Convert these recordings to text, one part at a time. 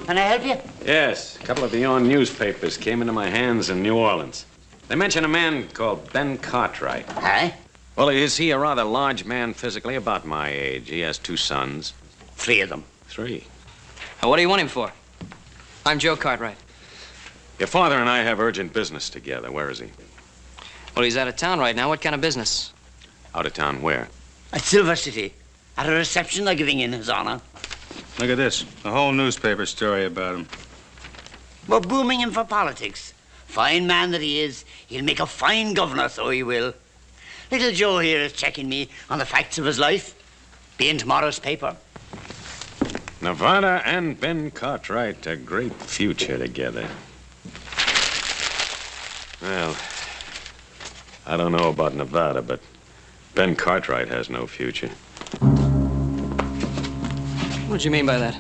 Can I help you? Yes. A couple of the own newspapers came into my hands in New Orleans. They mention a man called Ben Cartwright. Aye? Well, is he a rather large man physically, about my age? He has 2 sons. 3 of them. 3. What do you want him for? I'm Joe Cartwright. Your father and I have urgent business together. Where is he? Well, he's out of town right now. What kind of business? Out of town where? At Silver City. At a reception they're giving in his honor. Look at this. A whole newspaper story about him. We're booming him for politics. Fine man that he is. He'll make a fine governor, so he will. Little Joe here is checking me on the facts of his life. Be in tomorrow's paper. Nevada and Ben Cartwright, a great future together. Well, I don't know about Nevada, but Ben Cartwright has no future. What do you mean by that?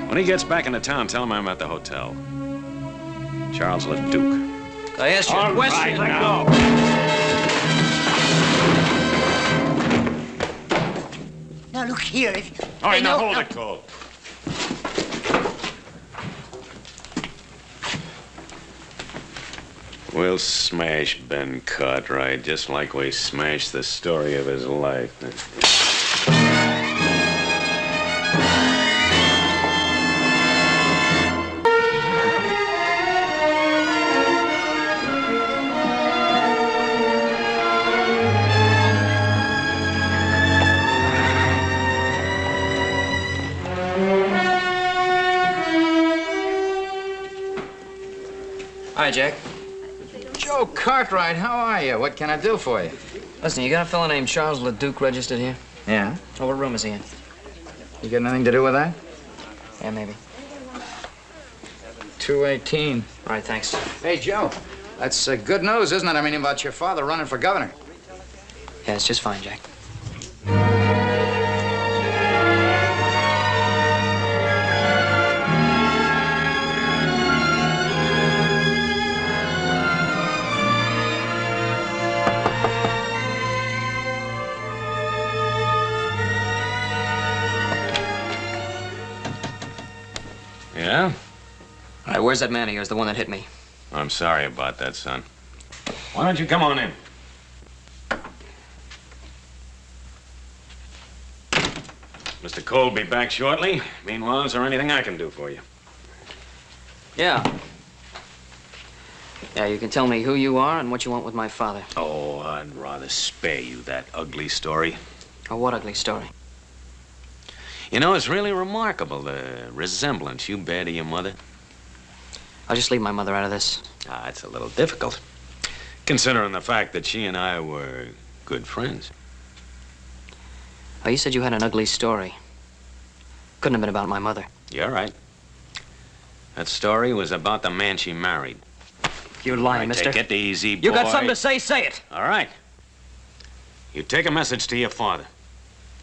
When he gets back into town, tell him I'm at the hotel. Charles Leduque. I asked you a question. Right, now. Now, look here. If... All right, Hey, now no, hold no. it, Cole. We'll smash Ben Cartwright just like we smashed the story of his life. Hi, Jack. Joe Cartwright, how are you? What can I do for you? Listen, you got a fellow named Charles Leduque registered here? Yeah? Oh, what room is he in? You got anything to do with that? Yeah, maybe. 218. All right, thanks. Hey, Joe. That's good news, isn't it? I mean, about your father running for governor. Yeah, it's just fine, Jack. Yeah? All right, where's that man of yours, the one that hit me? I'm sorry about that, son. Why don't you come on in? Mr. Cole will be back shortly. Meanwhile, is there anything I can do for you? Yeah. Yeah, you can tell me who you are and what you want with my father. Oh, I'd rather spare you that ugly story. Oh, what ugly story? You know, it's really remarkable, the resemblance you bear to your mother. I'll just leave my mother out of this. Ah, it's a little difficult, considering the fact that she and I were good friends. Oh, you said you had an ugly story. Couldn't have been about my mother. You're right. That story was about the man she married. You're lying, All right, mister. take it easy, boy. You got something to say? Say it. All right. You take a message to your father.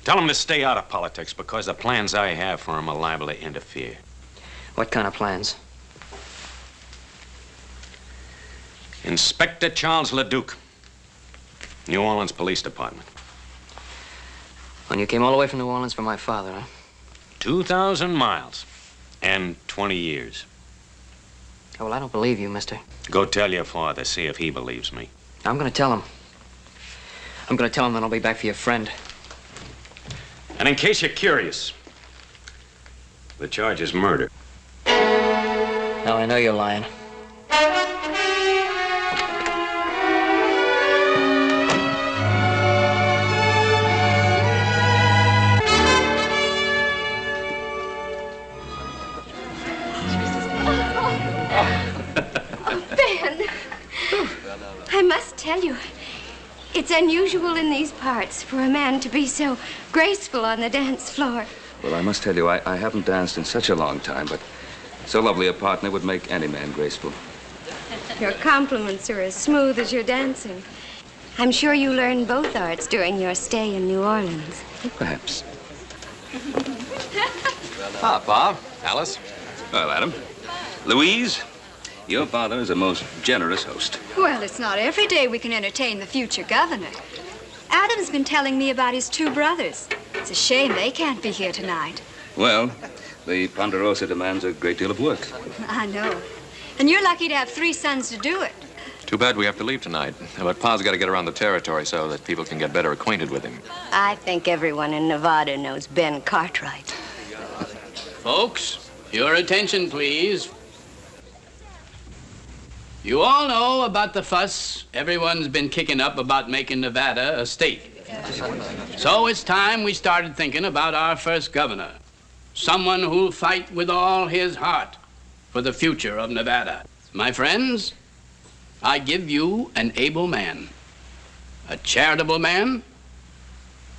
Tell him to stay out of politics because the plans I have for him are liable to interfere. What kind of plans? Inspector Charles Leduque, New Orleans Police Department. And you came all the way from New Orleans for my father, huh? 2,000 miles and 20 years. Oh, well, I don't believe you, mister. Go tell your father, see if he believes me. I'm gonna tell him. I'm gonna tell him that I'll be back for your friend. And in case you're curious, the charge is murder. Now, I know you're lying. I must tell you, it's unusual in these parts for a man to be so graceful on the dance floor. Well, I must tell you, I haven't danced in such a long time, but so lovely a partner would make any man graceful. Your compliments are as smooth as your dancing. I'm sure you learned both arts during your stay in New Orleans. Perhaps. Ah, Bob. Alice. Well, Adam. Louise, your father is a most generous host. Well, it's not every day we can entertain the future governor. Adam's been telling me about his 2 brothers. It's a shame they can't be here tonight. Well, The Ponderosa demands a great deal of work. I know. And you're lucky to have 3 sons to do it. Too bad we have to leave tonight. But Pa's got to get around the territory so that people can get better acquainted with him. I think everyone in Nevada knows Ben Cartwright. Folks, your attention, please. You all know about the fuss everyone's been kicking up about making Nevada a state. So it's time we started thinking about our first governor. Someone who'll fight with all his heart for the future of Nevada. My friends, I give you an able man, a charitable man,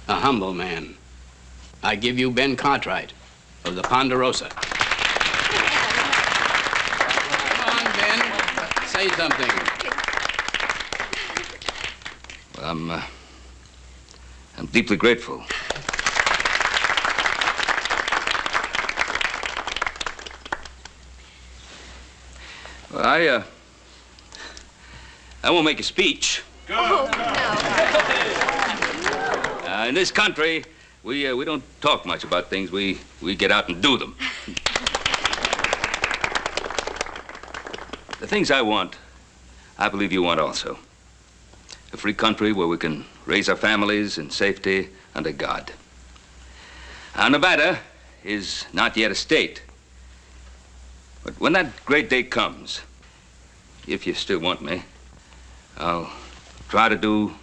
a humble man. I give you Ben Cartwright of the Ponderosa. Come on, Ben, say something. Well, I'm deeply grateful. Well, I won't make a speech. Oh, no. In this country, we don't talk much about things. We get out and do them. The things I want, I believe you want also. A free country where we can raise our families in safety under God. Now, Nevada is not yet a state. But when that great day comes, if you still want me, I'll try to do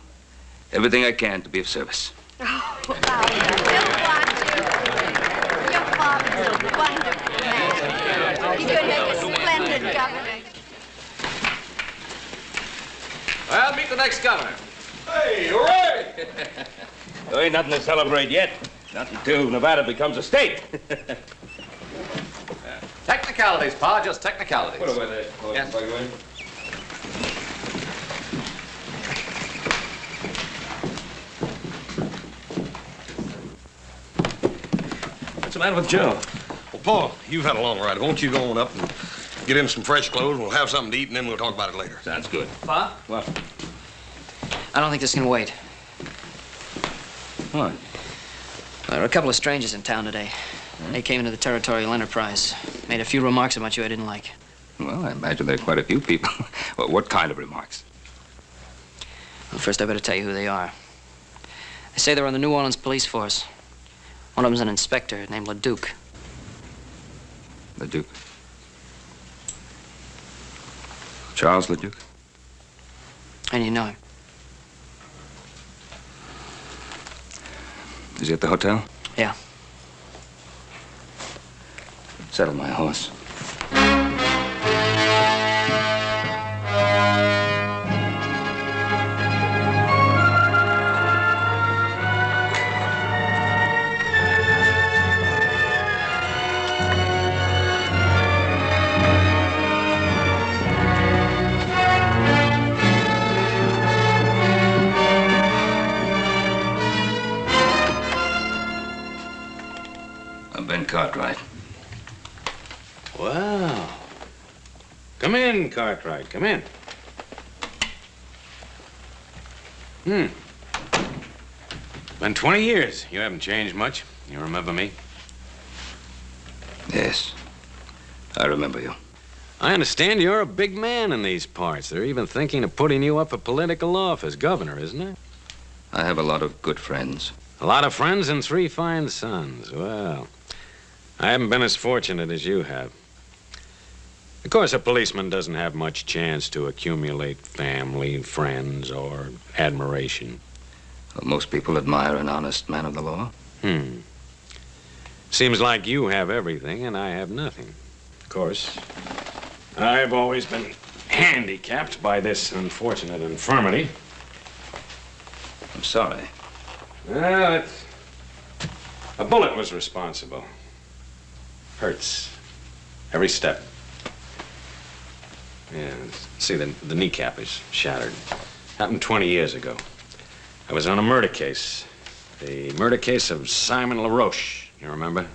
everything I can to be of service. Oh, wow. You'll want to. Your father's a wonderful man. He's going to make a splendid governor. Well, meet the next governor. Hey, hooray! There ain't nothing to celebrate yet. Not until Nevada becomes a state. Technicalities, Pa, just technicalities. Put away there. Yes. What's the matter with Joe? Well, Paul, you've had a long ride. Won't you go on up and get in some fresh clothes? We'll have something to eat, and then we'll talk about it later. Sounds good. Pa? What? I don't think this can wait. What? There were a couple of strangers in town today. They came into the Territorial Enterprise. Made a few remarks about you I didn't like. Well, I imagine there are quite a few people. Well, what kind of remarks? Well, first I better tell you who they are. They say they're on the New Orleans police force. One of them's an inspector named Leduque. Leduque? Charles Leduque? And you know him. Is he at the hotel? Yeah. Saddle my horse. I'm Ben Cartwright. Wow. Come in, Cartwright, come in. Been 20 years. You haven't changed much. You remember me? Yes. I remember you. I understand you're a big man in these parts. They're even thinking of putting you up for political office, governor, isn't it? I have a lot of good friends. A lot of friends and 3 fine sons. Well, I haven't been as fortunate as you have. Of course, a policeman doesn't have much chance to accumulate family, friends, or admiration. Well, most people admire an honest man of the law. Seems like you have everything and I have nothing. Of course, I've always been handicapped by this unfortunate infirmity. I'm sorry. Well, a bullet was responsible. Hurts. Every step. Yeah, see, the kneecap is shattered. Happened 20 years ago. I was on a murder case. The murder case of Simon LaRoche. You remember?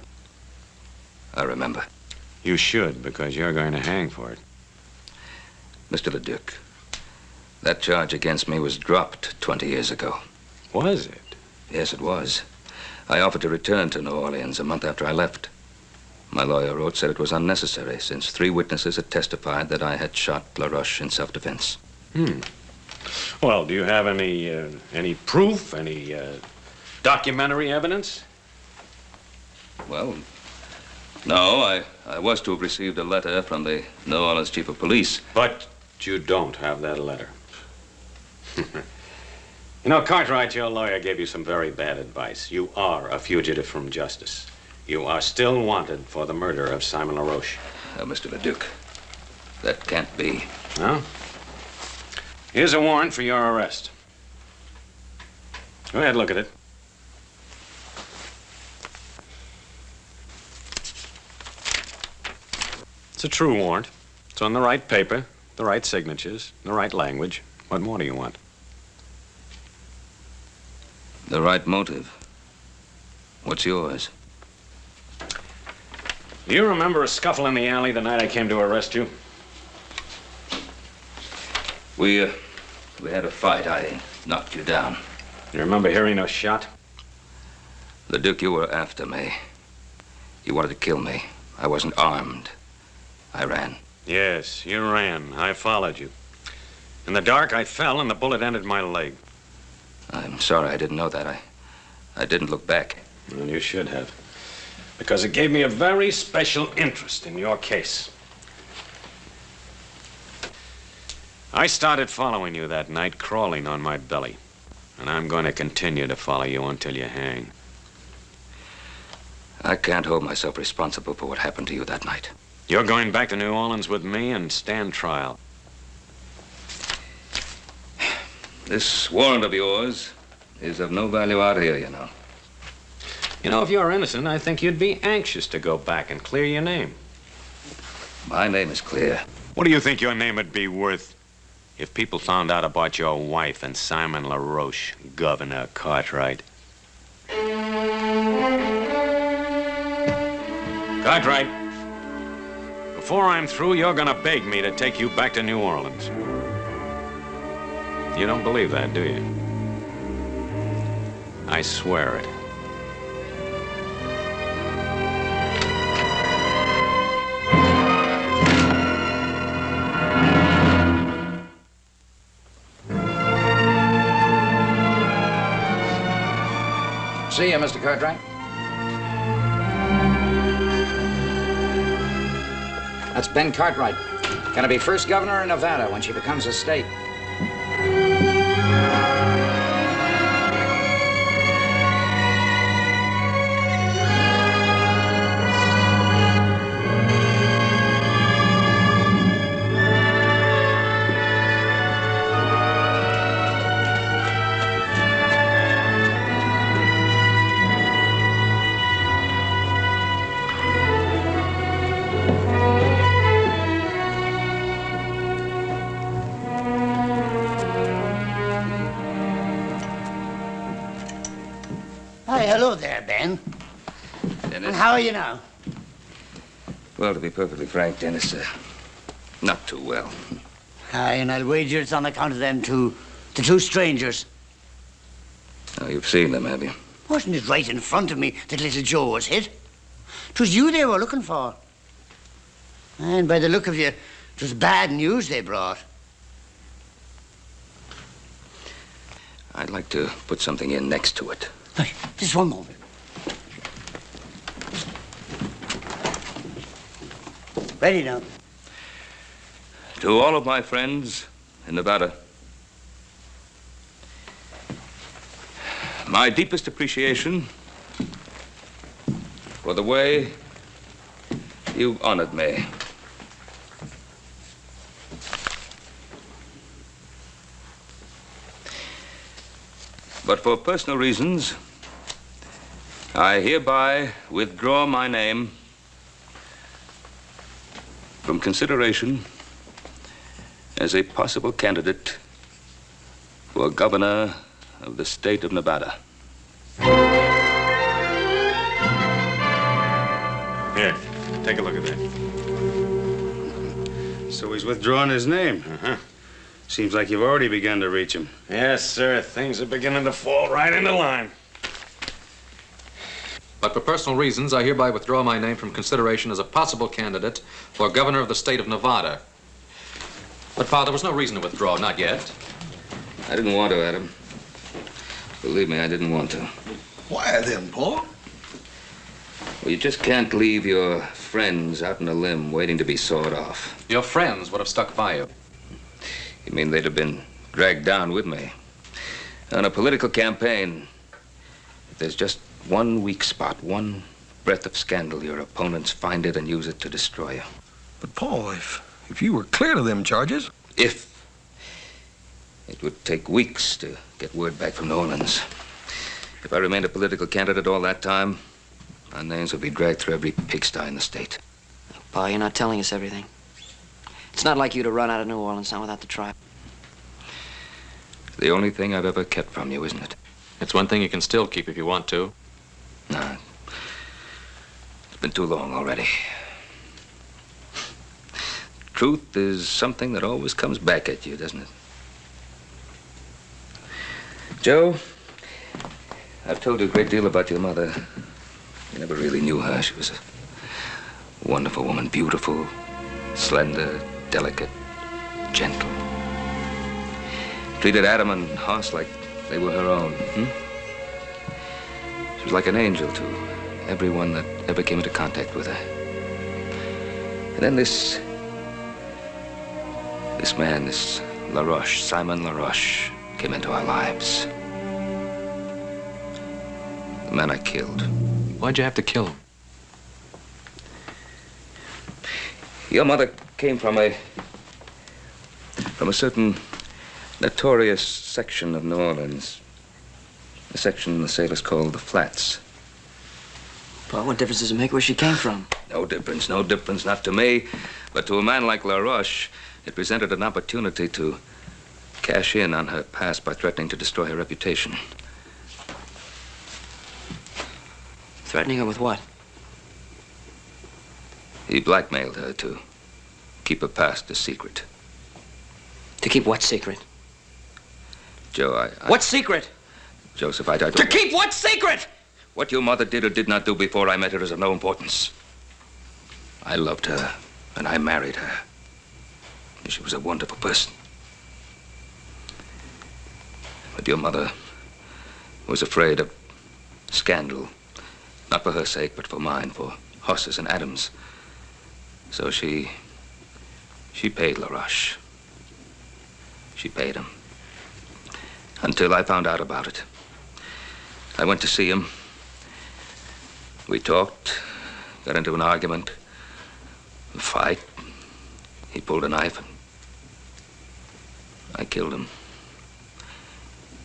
I remember. You should, because you're going to hang for it. Mr. Leduque, that charge against me was dropped 20 years ago. Was it? Yes, it was. I offered to return to New Orleans a month after I left. My lawyer wrote, said it was unnecessary, since 3 witnesses had testified that I had shot LaRoche in self-defense. Well, do you have any proof, any documentary evidence? Well, no, I was to have received a letter from the New Orleans chief of police. But you don't have that letter. You know, Cartwright, your lawyer gave you some very bad advice. You are a fugitive from justice. You are still wanted for the murder of Simon LaRoche. Mr. Leduque, that can't be. No? Here's a warrant for your arrest. Go ahead, look at it. It's a true warrant. It's on the right paper, the right signatures, the right language. What more do you want? The right motive. What's yours? Do you remember a scuffle in the alley the night I came to arrest you? We had a fight. I knocked you down. You remember hearing a shot? Leduque, you were after me. You wanted to kill me. I wasn't armed. I ran. Yes, you ran. I followed you. In the dark, I fell and the bullet entered my leg. I'm sorry I didn't know that. I didn't look back. Well, you should have. Because it gave me a very special interest in your case. I started following you that night, crawling on my belly. And I'm going to continue to follow you until you hang. I can't hold myself responsible for what happened to you that night. You're going back to New Orleans with me and stand trial. This warrant of yours is of no value out here, you know. You know, if you're innocent, I think you'd be anxious to go back and clear your name. My name is clear. What do you think your name would be worth if people found out about your wife and Simon LaRoche, Governor Cartwright? Cartwright, before I'm through, you're gonna beg me to take you back to New Orleans. You don't believe that, do you? I swear it. See you, Mr. Cartwright. That's Ben Cartwright. Gonna be first governor of Nevada when she becomes a state. Hi, hello there, Ben. Dennis? And how are you now? Well, to be perfectly frank, Dennis, not too well. Aye, and I'll wager it's on account of them two, the 2 strangers. Oh, you've seen them, have you? Wasn't it right in front of me that little Joe was hit? 'Twas you they were looking for. And by the look of you, it was bad news they brought. I'd like to put something in next to it. Hey, just one moment. Ready now. To all of my friends in Nevada, my deepest appreciation for the way you've honored me. But for personal reasons, I hereby withdraw my name from consideration as a possible candidate for governor of the state of Nevada. Here, take a look at that. So he's withdrawn his name. Uh-huh. Seems like you've already begun to reach him. Yes, sir. Things are beginning to fall right into line. But for personal reasons, I hereby withdraw my name from consideration as a possible candidate for governor of the state of Nevada. But, Pa, there was no reason to withdraw, not yet. I didn't want to, Adam. Believe me, I didn't want to. Why then, Paul? Well, you just can't leave your friends out on a limb waiting to be sawed off. Your friends would have stuck by you. You mean they'd have been dragged down with me? On a political campaign, if there's just one weak spot, one breath of scandal, your opponents find it and use it to destroy you. But, Paul, if you were clear of them charges... If. It would take weeks to get word back from New Orleans. If I remained a political candidate all that time, our names would be dragged through every pigsty in the state. Pa, you're not telling us everything. It's not like you to run out of New Orleans now without the tribe. It's the only thing I've ever kept from you, isn't it? It's one thing you can still keep if you want to. No. It's been too long already. Truth is something that always comes back at you, doesn't it? Joe, I've told you a great deal about your mother. You never really knew her. She was a wonderful woman, beautiful, slender, delicate, gentle. Treated Adam and Hoss like they were her own. She was like an angel to everyone that ever came into contact with her. And then this man, this LaRoche, Simon LaRoche, came into our lives. The man I killed. Why'd you have to kill him? Your mother came from a certain notorious section of New Orleans. A section the sailors called the Flats. Well, what difference does it make where she came from? No difference, not to me. But to a man like LaRoche, it presented an opportunity to cash in on her past by threatening to destroy her reputation. Threatening her with what? He blackmailed her to keep her past a secret. To keep what secret? Joe, I... What secret? Joseph, I don't... To keep what secret? What your mother did or did not do before I met her is of no importance. I loved her, and I married her. She was a wonderful person. But your mother was afraid of scandal. Not for her sake, but for mine, for Hoss's and Adam's. So she paid LaRoche. She paid him. Until I found out about it. I went to see him. We talked, got into an argument, a fight. He pulled a knife and I killed him.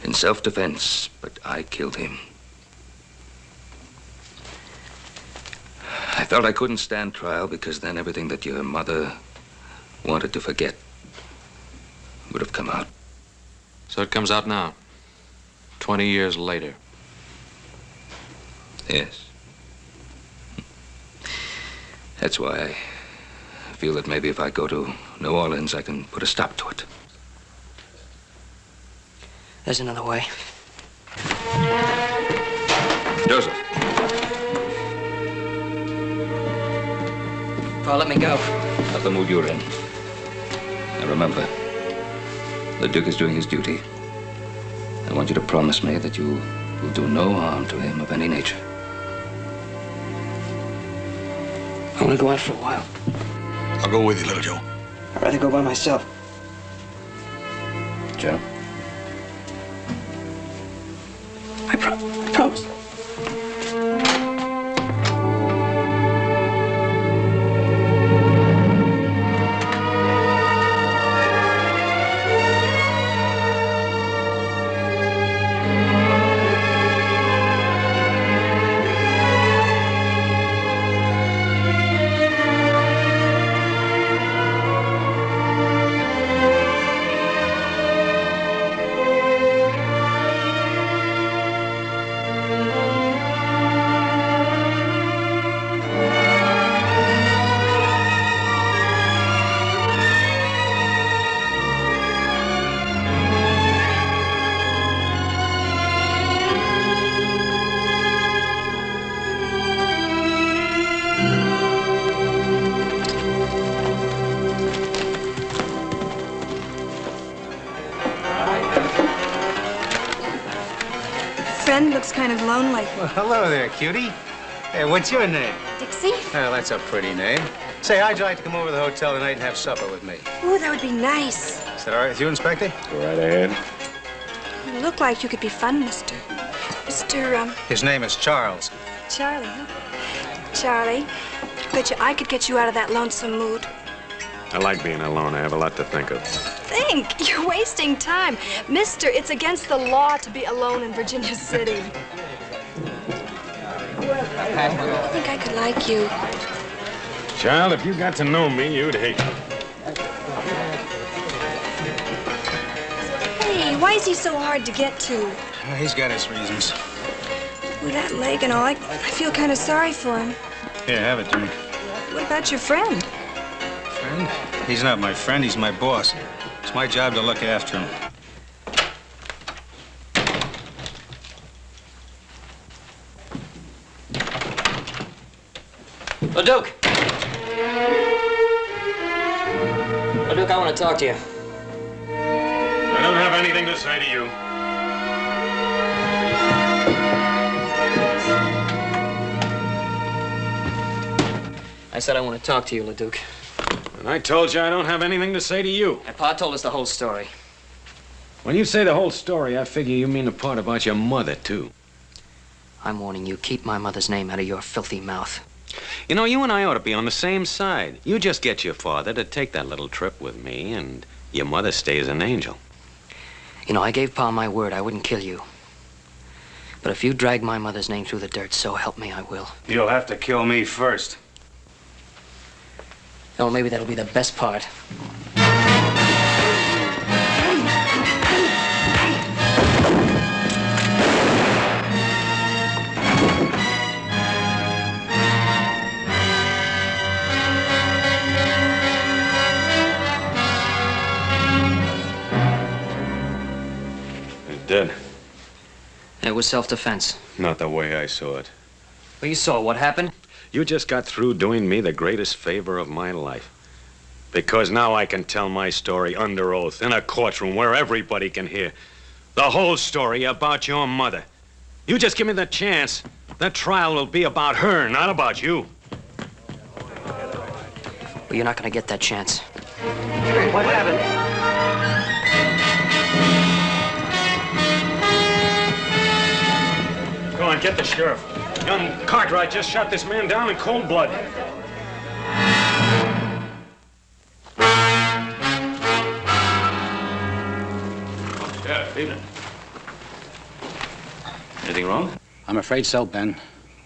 In self-defense, but I killed him. I felt I couldn't stand trial because then everything that your mother wanted to forget would have come out. So it comes out now, 20 years later. Yes. That's why I feel that maybe if I go to New Orleans, I can put a stop to it. There's another way. Joseph. Paul, let me go. Not the mood you're in. Now remember, Leduque is doing his duty. I want you to promise me that you will do no harm to him of any nature. I want to go out for a while. I'll go with you, little Joe. I'd rather go by myself. Joe? I promise. friend looks kind of lonely. Well, hello there, cutie. Hey, what's your name? Dixie? Oh, that's a pretty name. Say, how'd you like to come over to the hotel tonight and have supper with me? Ooh, that would be nice. Is that all right with you, Inspector? Go right ahead. You look like you could be fun, Mr. His name is Charles. Charlie, huh? Charlie, bet you I could get you out of that lonesome mood. I like being alone. I have a lot to think of. Think? You're wasting time. Mister, it's against the law to be alone in Virginia City. I think I could like you. Child, if you got to know me, you'd hate me. Hey, why is he so hard to get to? He's got his reasons. With that leg and all, I feel kind of sorry for him. Here, have a drink. What about your friend? Friend? He's not my friend, he's my boss. It's my job to look after him. Leduque! Leduque, I want to talk to you. I don't have anything to say to you. I said I want to talk to you, Leduque. And I told you I don't have anything to say to you. My pa told us the whole story. When you say the whole story, I figure you mean the part about your mother, too. I'm warning you, keep my mother's name out of your filthy mouth. You know, you and I ought to be on the same side. You just get your father to take that little trip with me, and your mother stays an angel. You know, I gave Pa my word I wouldn't kill you. But if you drag my mother's name through the dirt, so help me, I will. You'll have to kill me first. Oh, maybe that'll be the best part. He's dead. It was self-defense. Not the way I saw it. Well, you saw what happened. You just got through doing me the greatest favor of my life. Because now I can tell my story under oath in a courtroom where everybody can hear. The whole story about your mother. You just give me the chance. That trial will be about her, not about you. Well, you're not going to get that chance. What happened? Go on, get the sheriff. Young Cartwright just shot this man down in cold blood. Sheriff, evening. Anything wrong? I'm afraid so, Ben.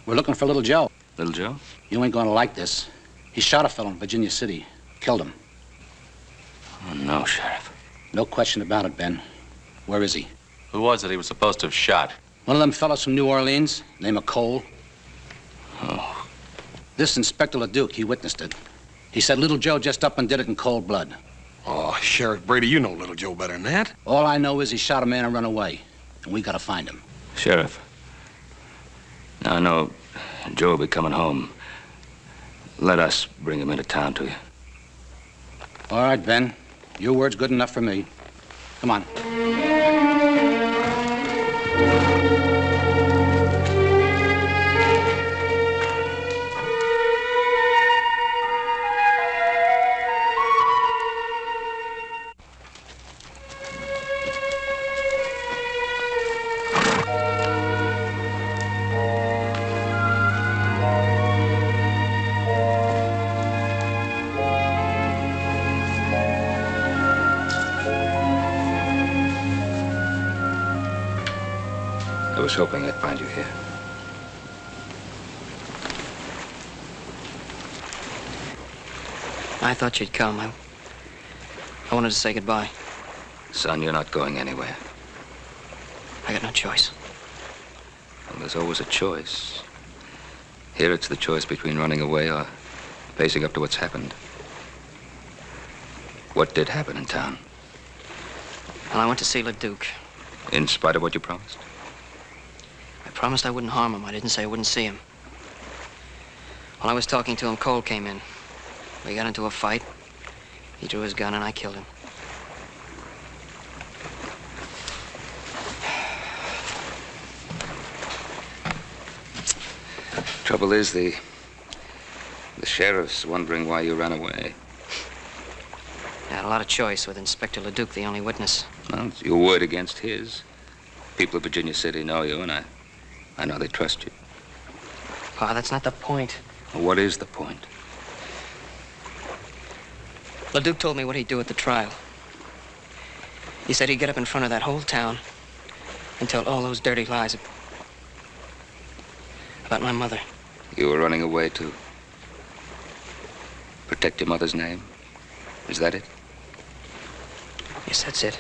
We're looking for Little Joe. Little Joe? You ain't gonna like this. He shot a fellow in Virginia City. Killed him. Oh, no, Sheriff. No question about it, Ben. Where is he? Who was it he was supposed to have shot? One of them fellows from New Orleans, name of Cole. Oh. This Inspector Leduque, he witnessed it. He said Little Joe just up and did it in cold blood. Oh, Sheriff Brady, you know Little Joe better than that. All I know is he shot a man and run away. And we gotta find him. Sheriff, now I know Joe will be coming home. Let us bring him into town to you. All right, Ben. Your word's good enough for me. Come on. I was hoping I'd find you here. I thought you'd come. I wanted to say goodbye. Son, you're not going anywhere. I got no choice. Well, there's always a choice. Here it's the choice between running away or facing up to what's happened. What did happen in town? Well, I went to see Leduque. In spite of what you promised? I promised I wouldn't harm him. I didn't say I wouldn't see him. While I was talking to him, Cole came in. We got into a fight. He drew his gun and I killed him. Trouble is, the sheriff's wondering why you ran away. I had a lot of choice with Inspector Leduque, the only witness. Well, it's your word against his. People of Virginia City know you, and I know they trust you. Pa, that's not the point. Well, what is the point? Leduque told me what he'd do at the trial. He said he'd get up in front of that whole town and tell all those dirty lies about my mother. You were running away to protect your mother's name? Is that it? Yes, that's it.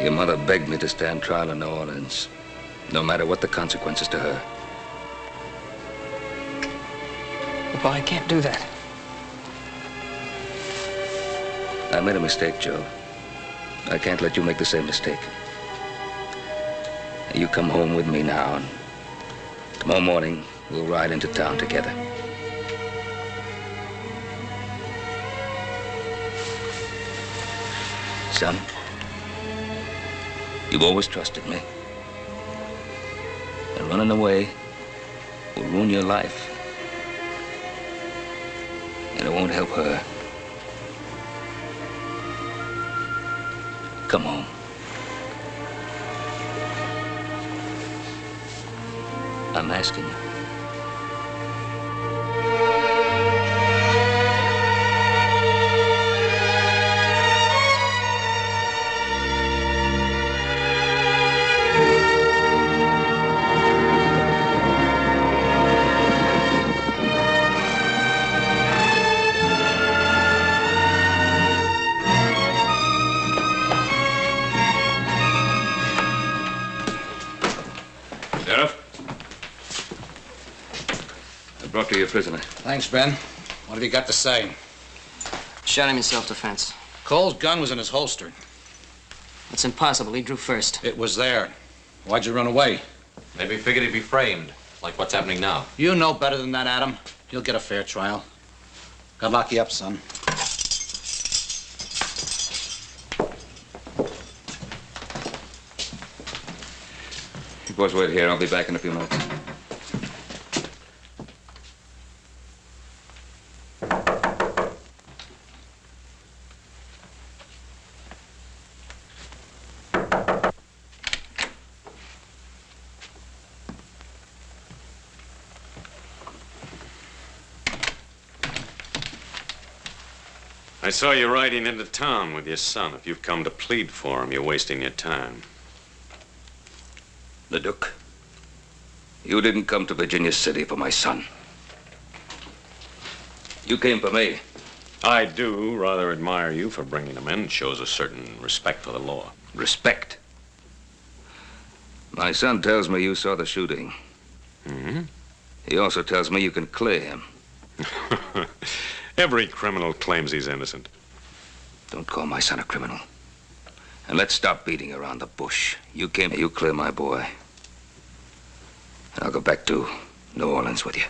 Your mother begged me to stand trial in New Orleans, no matter what the consequences to her. Well, Pa, I can't do that. I made a mistake, Joe. I can't let you make the same mistake. You come home with me now, and tomorrow morning we'll ride into town together. Son, you've always trusted me. And running away will ruin your life. And it won't help her. Come home. I'm asking you. Brought to you a prisoner. Thanks, Ben. What have you got to say? Shot him in self-defense. Cole's gun was in his holster. It's impossible. He drew first. It was there. Why'd you run away? Maybe he figured he'd be framed, like what's happening now. You know better than that, Adam. You'll get a fair trial. God lock you up, son. You boys wait here. I'll be back in a few minutes. I saw you riding into town with your son. If you've come to plead for him, you're wasting your time. Leduque, you didn't come to Virginia City for my son. You came for me. I do rather admire you for bringing him in. It shows a certain respect for the law. Respect? My son tells me you saw the shooting. Mm-hmm. He also tells me you can clear him. Every criminal claims he's innocent. Don't call my son a criminal. And let's stop beating around the bush. You came, you clear my boy. And I'll go back to New Orleans with you.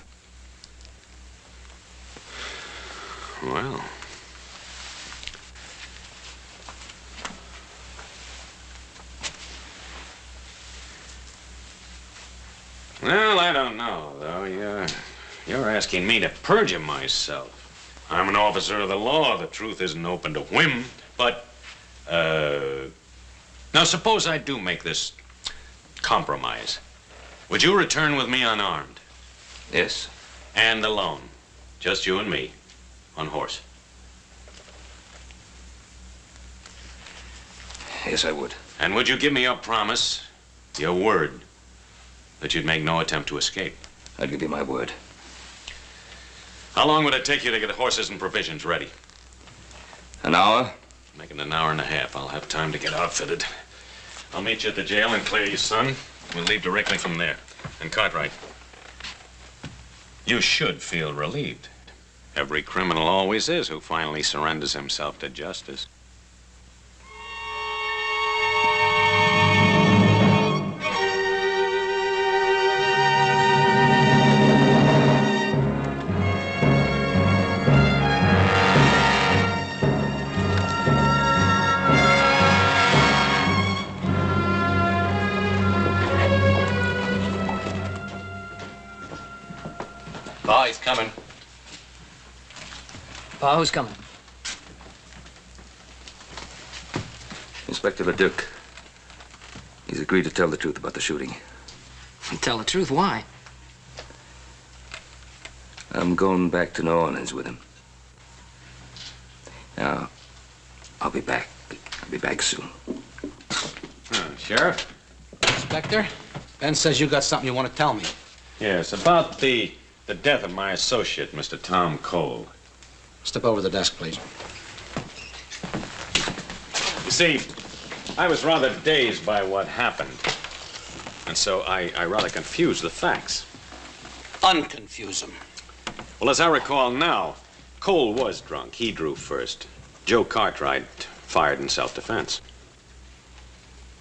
Well. Well, I don't know, though. You're asking me to perjure myself. I'm an officer of the law. The truth isn't open to whim. But, now suppose I do make this compromise. Would you return with me unarmed? Yes. And alone? Just you and me, on horse? Yes, I would. And would you give me your promise, your word, that you'd make no attempt to escape? I'd give you my word. How long would it take you to get horses and provisions ready? An hour? Make it an hour and a half. I'll have time to get outfitted. I'll meet you at the jail and clear your son. We'll leave directly from there. And Cartwright, you should feel relieved. Every criminal always is who finally surrenders himself to justice. Coming. Pa, who's coming? Inspector Leduque. He's agreed to tell the truth about the shooting. Tell the truth, why? I'm going back to New Orleans with him. Now, I'll be back. I'll be back soon. Sheriff? Inspector, Ben says you got something you want to tell me. Yes, about the death of my associate, Mr. Tom Cole. Step over to the desk, please. You see, I was rather dazed by what happened. And so I rather confused the facts. Unconfuse him. Well, as I recall now, Cole was drunk. He drew first. Joe Cartwright fired in self-defense.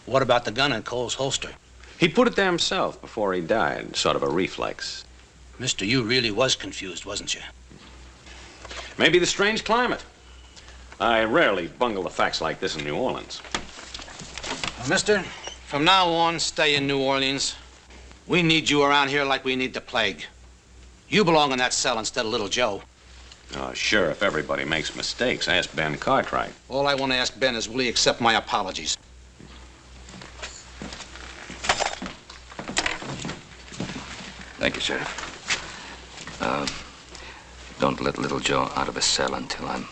What about the gun in Cole's holster? He put it there himself before he died, sort of a reflex. Mister, you really was confused, wasn't you? Maybe the strange climate. I rarely bungle the facts like this in New Orleans. Well, mister, from now on, stay in New Orleans. We need you around here like we need the plague. You belong in that cell instead of little Joe. Oh, sure, if everybody makes mistakes. Ask Ben Cartwright. All I want to ask Ben is, will he accept my apologies? Thank you, Sheriff. Don't let little Joe out of his cell until I'm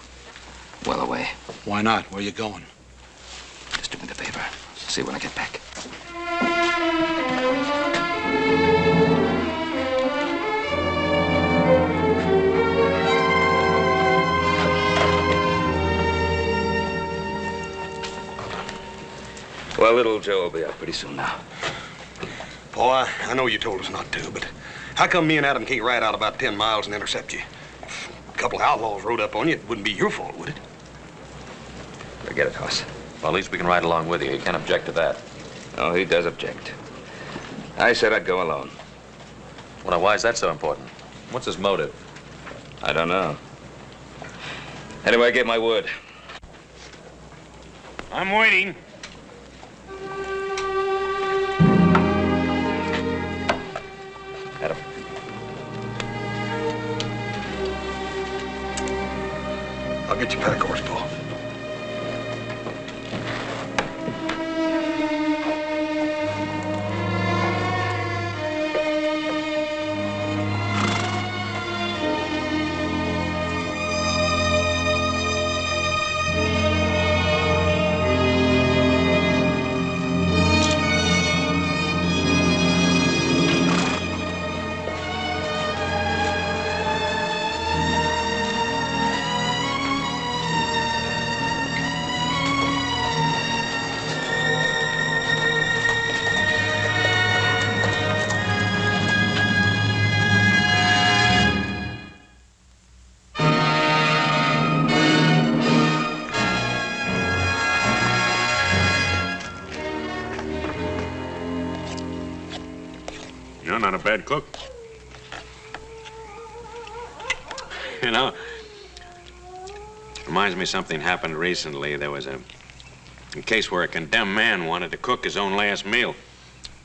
well away. Why not? Where are you going? Just do me the favor. See you when I get back. Well, little Joe will be out pretty soon now. Boy, I know you told us not to, but how come me and Adam can't ride out about 10 miles and intercept you? If a couple of outlaws rode up on you, it wouldn't be your fault, would it? Forget it, Hoss. Well, at least we can ride along with you. You can't object to that. Oh, he does object. I said I'd go alone. Well, now, why is that so important? What's his motive? I don't know. Anyway, I gave my word. I'm waiting. Adam. I'll get your pack horse, Paul. You're not a bad cook. You know, reminds me something happened recently. There was a case where a condemned man wanted to cook his own last meal.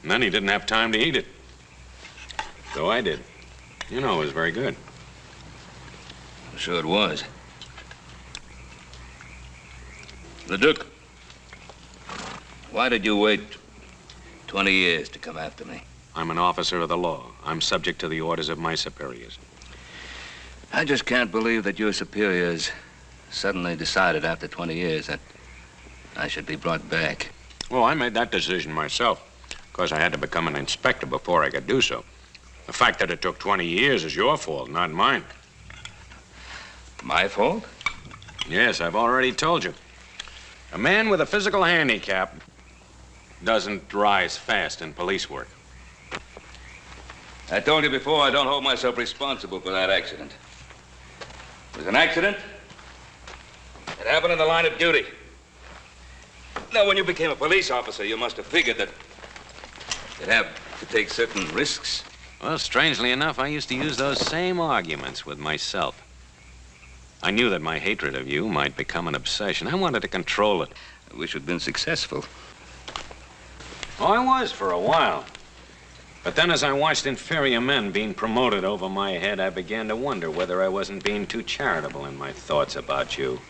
And then he didn't have time to eat it. So I did. You know, it was very good. I'm sure it was. Leduque, why did you wait 20 years to come after me? I'm an officer of the law. I'm subject to the orders of my superiors. I just can't believe that your superiors suddenly decided after 20 years that I should be brought back. Well, I made that decision myself. Of course, I had to become an inspector before I could do so. The fact that it took 20 years is your fault, not mine. My fault? Yes, I've already told you. A man with a physical handicap doesn't rise fast in police work. I told you before I don't hold myself responsible for that accident. It was an accident. It happened in the line of duty. Now, when you became a police officer, you must have figured that you'd have to take certain risks. Well, strangely enough, I used to use those same arguments with myself. I knew that my hatred of you might become an obsession. I wanted to control it. I wish you'd been successful. Oh, I was for a while. But then as I watched inferior men being promoted over my head, I began to wonder whether I wasn't being too charitable in my thoughts about you.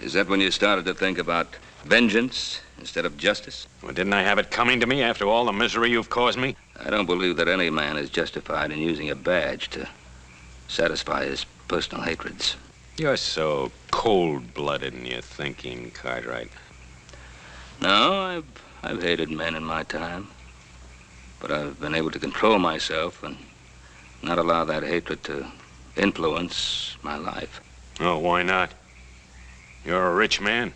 Is that when you started to think about vengeance instead of justice? Well, didn't I have it coming to me after all the misery you've caused me? I don't believe that any man is justified in using a badge to satisfy his personal hatreds. You're so cold-blooded in your thinking, Cartwright. No, I've hated men in my time. But I've been able to control myself and not allow that hatred to influence my life. Oh, why not? You're a rich man.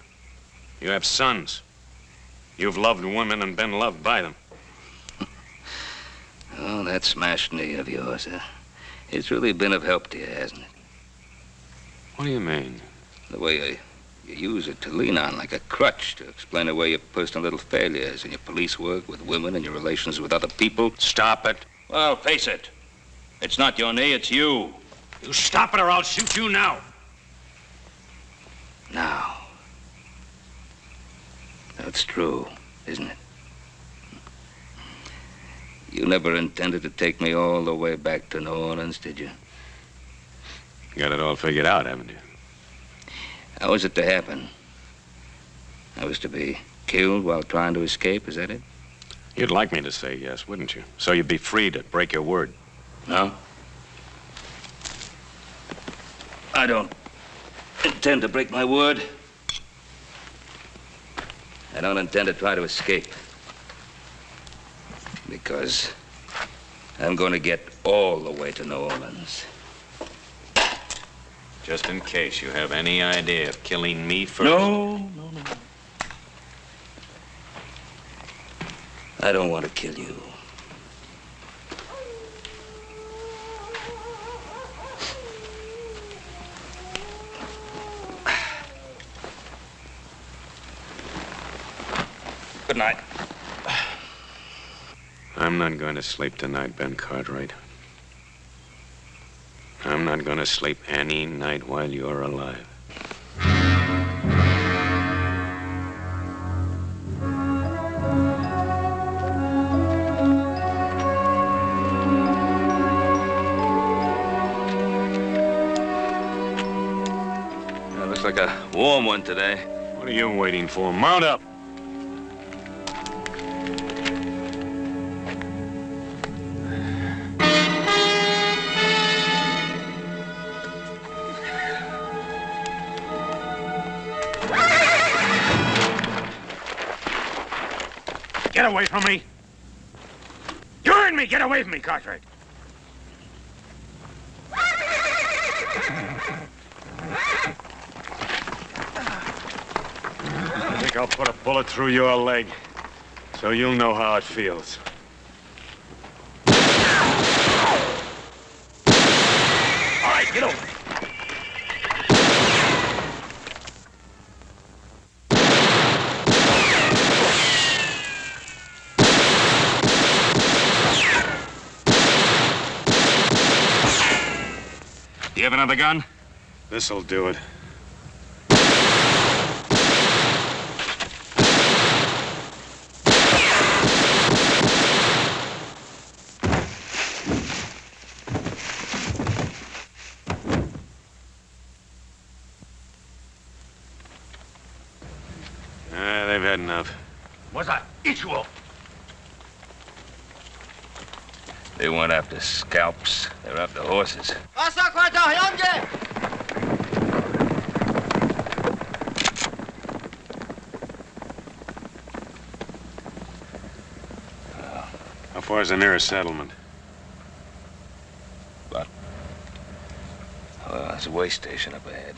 You have sons. You've loved women and been loved by them. Oh, that smashed knee of yours, it's really been of help to you, hasn't it? What do you mean? The way you use it to lean on like a crutch to explain away your personal little failures in your police work with women and your relations with other people. Stop it. Well, face it. It's not your knee, it's you. You stop it or I'll shoot you now. Now. That's true, isn't it? You never intended to take me all the way back to New Orleans, did you? You got it all figured out, haven't you? How was it to happen? I was to be killed while trying to escape, is that it? You'd like me to say yes, wouldn't you? So you'd be free to break your word. No? I don't intend to break my word. I don't intend to try to escape. Because I'm going to get all the way to New Orleans. Just in case you have any idea of killing me first. No. I don't want to kill you. Good night. I'm not going to sleep tonight, Ben Cartwright. I'm not going to sleep any night while you're alive. Looks like a warm one today. What are you waiting for? Mount up. Get away from me! You heard me! Get away from me, Cartwright! I think I'll put a bullet through your leg, so you'll know how it feels. All right, get over. You have another gun? This'll do it. They've had enough. What's that? Ichuo. They weren't after scalps. They're after horses. How far is the nearest settlement? Well, there's a way station up ahead.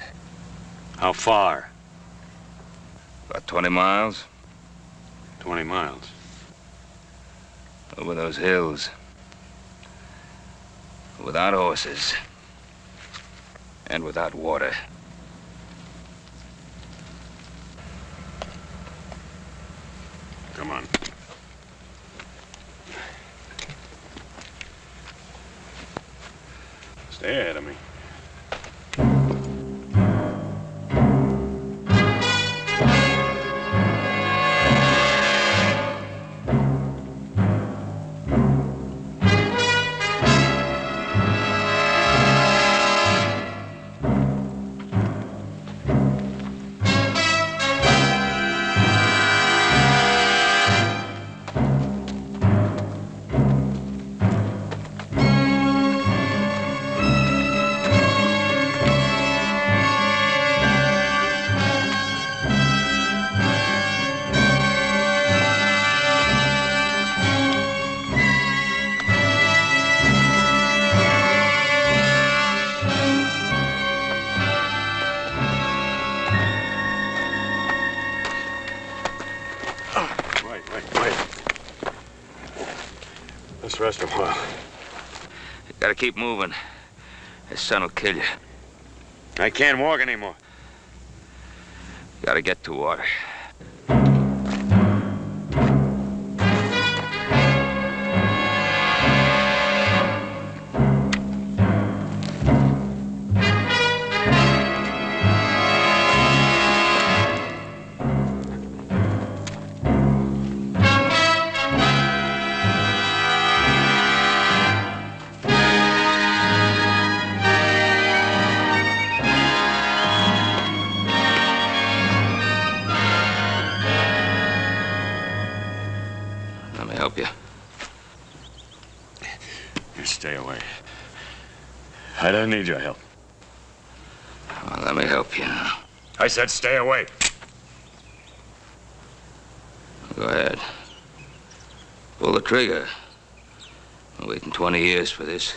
How far? About 20 miles. 20 miles. Over those hills. Without horses. And without water. Come on. Stay ahead of me. Let's rest a while. You gotta keep moving. His son will kill you. I can't walk anymore. You gotta get to water. Help you. You stay away. I don't need your help. Well, let me help you now. I said stay away. Go ahead. Pull the trigger. I'm waiting 20 years for this.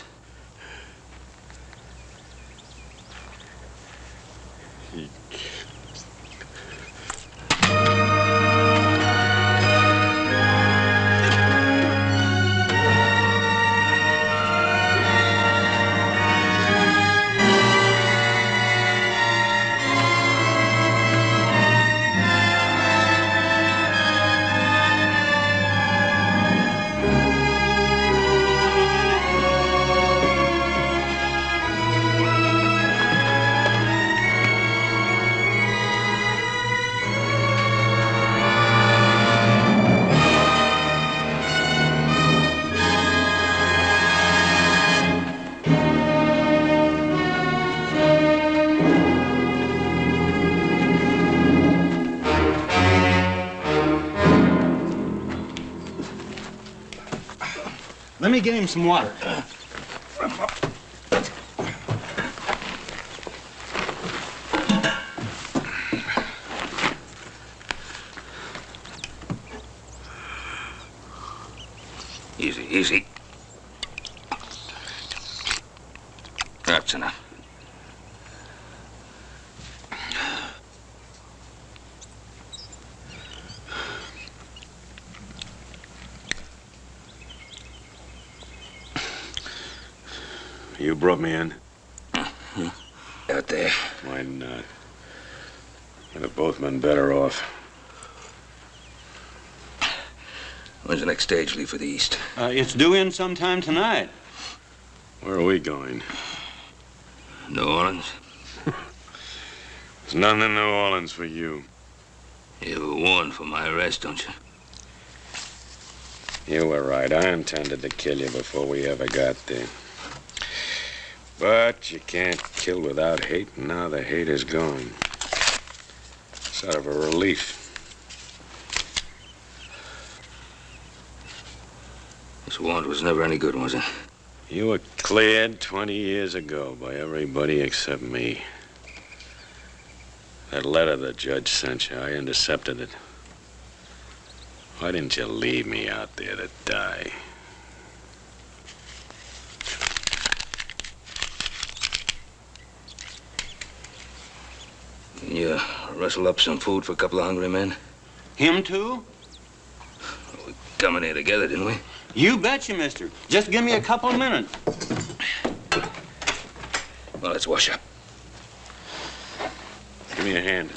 Let me get him some water. Easy, easy. That's enough. You brought me in? Out there. Why not? We'd have both been better off. When's the next stage leave for the east? It's due in sometime tonight. Where are we going? New Orleans. There's nothing in New Orleans for you. You were warned for my arrest, don't you? You were right. I intended to kill you before we ever got there. But you can't kill without hate, and now the hate is gone. Sort of a relief. This warrant was never any good, was it? You were cleared 20 years ago by everybody except me. That letter the judge sent you, I intercepted it. Why didn't you leave me out there to die? Can you rustle up some food for a couple of hungry men? Him too? We come in here together, didn't we? You betcha, mister. Just give me a couple of minutes. Well, let's wash up. Give me a hand.